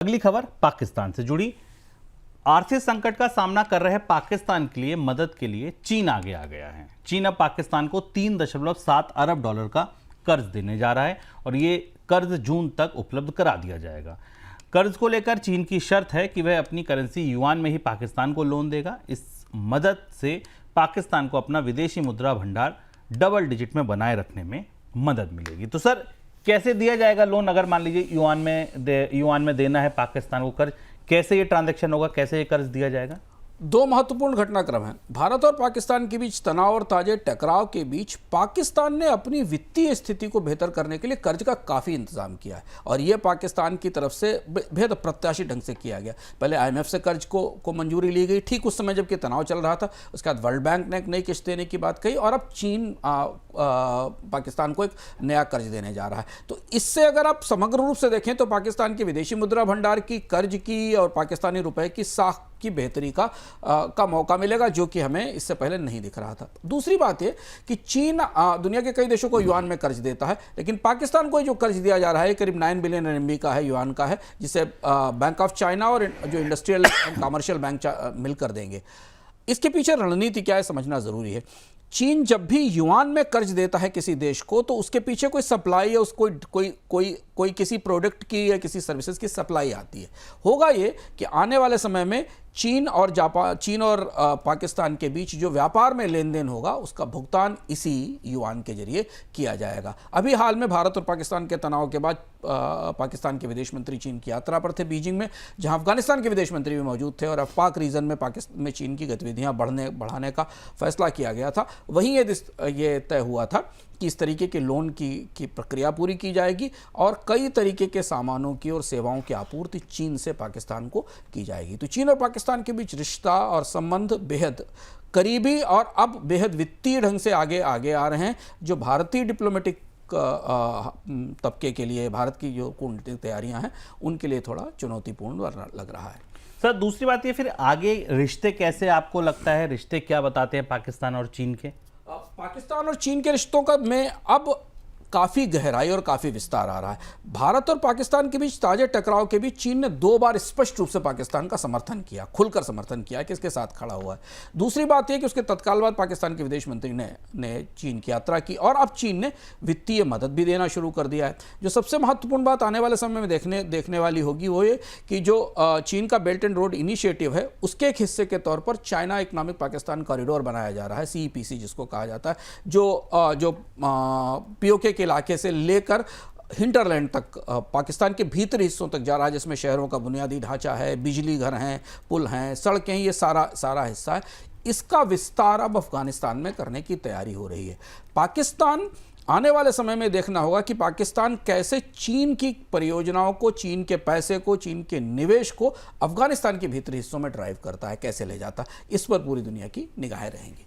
अगली खबर पाकिस्तान से जुड़ी। आर्थिक संकट का सामना कर रहे पाकिस्तान के लिए मदद के लिए चीन आगे आ गया है। चीन अब पाकिस्तान को 3.7 अरब डॉलर का कर्ज देने जा रहा है और ये कर्ज जून तक उपलब्ध करा दिया जाएगा। कर्ज को लेकर चीन की शर्त है कि वह अपनी करेंसी युआन में ही पाकिस्तान को लोन देगा। इस मदद से पाकिस्तान को अपना विदेशी मुद्रा भंडार डबल डिजिट में बनाए रखने में मदद मिलेगी। तो सर, कैसे दिया जाएगा लोन? अगर मान लीजिए युआन में देना है पाकिस्तान को कर्ज, कैसे ये ट्रांजैक्शन होगा, कैसे ये कर्ज दिया जाएगा? दो महत्वपूर्ण घटनाक्रम हैं। भारत और पाकिस्तान के बीच तनाव और ताजे टकराव के बीच पाकिस्तान ने अपनी वित्तीय स्थिति को बेहतर करने के लिए कर्ज का काफ़ी इंतजाम किया है और यह पाकिस्तान की तरफ से बेहद अप्रत्याशित ढंग से किया गया। पहले IMF से कर्ज को मंजूरी ली गई, ठीक उस समय जबकि तनाव चल रहा था। उसके बाद वर्ल्ड बैंक ने एक नई किस्त देने की बात कही और अब चीन पाकिस्तान को एक नया कर्ज देने जा रहा है। तो इससे अगर आप समग्र रूप से देखें तो पाकिस्तान के विदेशी मुद्रा भंडार की, कर्ज की और पाकिस्तानी रुपए की साख की बेहतरी का मौका मिलेगा, जो कि हमें इससे पहले नहीं दिख रहा था। दूसरी बात यह कि चीन दुनिया के कई देशों को युआन में कर्ज देता है, लेकिन पाकिस्तान को जो कर्ज दिया जा रहा है करीब 9 बिलियन RMB का है, युआन का है, जिसे बैंक ऑफ चाइना और जो इंडस्ट्रियल एंड कमर्शियल बैंक मिलकर देंगे। इसके पीछे रणनीति क्या है समझना जरूरी है। चीन जब भी युआन में कर्ज देता है किसी देश को तो उसके पीछे कोई सप्लाई या कोई किसी प्रोडक्ट की या किसी सर्विसेज की सप्लाई आती है। होगा ये कि आने वाले समय में चीन और पाकिस्तान के बीच जो व्यापार में लेन देन होगा उसका भुगतान इसी युआन के जरिए किया जाएगा। अभी हाल में भारत और पाकिस्तान के तनाव के बाद पाकिस्तान के विदेश मंत्री चीन की यात्रा पर थे बीजिंग में, जहां अफगानिस्तान के विदेश मंत्री भी मौजूद थे और अब पाक रीजन में पाकिस्तान में चीन की गतिविधियां बढ़ाने का फैसला किया गया था। वहीं ये तय हुआ था कि इस तरीके के लोन की प्रक्रिया पूरी की जाएगी और कई तरीके के सामानों की और सेवाओं की आपूर्ति चीन से पाकिस्तान को की जाएगी। तो चीन और पाकिस्तान के बीच रिश्ता और संबंध बेहद करीबी और अब बेहद वित्तीय ढंग से आगे आ रहे हैं, जो भारतीय डिप्लोमेटिक तबके के लिए, भारत की जो कूटनीतिक तैयारियां हैं उनके लिए थोड़ा चुनौतीपूर्ण लग रहा है। सर, दूसरी बात ये, फिर आगे रिश्ते कैसे आपको लगता है, रिश्ते क्या बताते हैं पाकिस्तान और चीन के? पाकिस्तान और चीन के रिश्तों का में अब काफ़ी गहराई और काफ़ी विस्तार आ रहा है। भारत और पाकिस्तान के बीच ताजे टकराव के बीच चीन ने 2 बार स्पष्ट रूप से पाकिस्तान का समर्थन किया, खुलकर समर्थन किया कि इसके साथ खड़ा हुआ है। दूसरी बात यह कि उसके तत्काल बाद पाकिस्तान के विदेश मंत्री ने चीन की यात्रा की और अब चीन ने वित्तीय मदद भी देना शुरू कर दिया है। जो सबसे महत्वपूर्ण बात आने वाले समय में देखने वाली होगी वो ये कि जो चीन का बेल्ट एंड रोड इनिशिएटिव है उसके एक हिस्से के तौर पर चाइना इकोनॉमिक पाकिस्तान कॉरिडोर बनाया जा रहा है, CEPC जिसको कहा जाता है, जो POK इलाके से लेकर हिंटरलैंड तक पाकिस्तान के भीतरी हिस्सों तक जा रहा है, जिसमें शहरों का बुनियादी ढांचा है, बिजली घर हैं, पुल हैं, सड़कें, ये सारा हिस्सा है। इसका विस्तार अब अफगानिस्तान में करने की तैयारी हो रही है। पाकिस्तान आने वाले समय में देखना होगा कि पाकिस्तान कैसे चीन की परियोजनाओं को, चीन के पैसे को, चीन के निवेश को अफगानिस्तान के भीतरी हिस्सों में ड्राइव करता है, कैसे ले जाता है। इस पर पूरी दुनिया की निगाहें रहेंगी।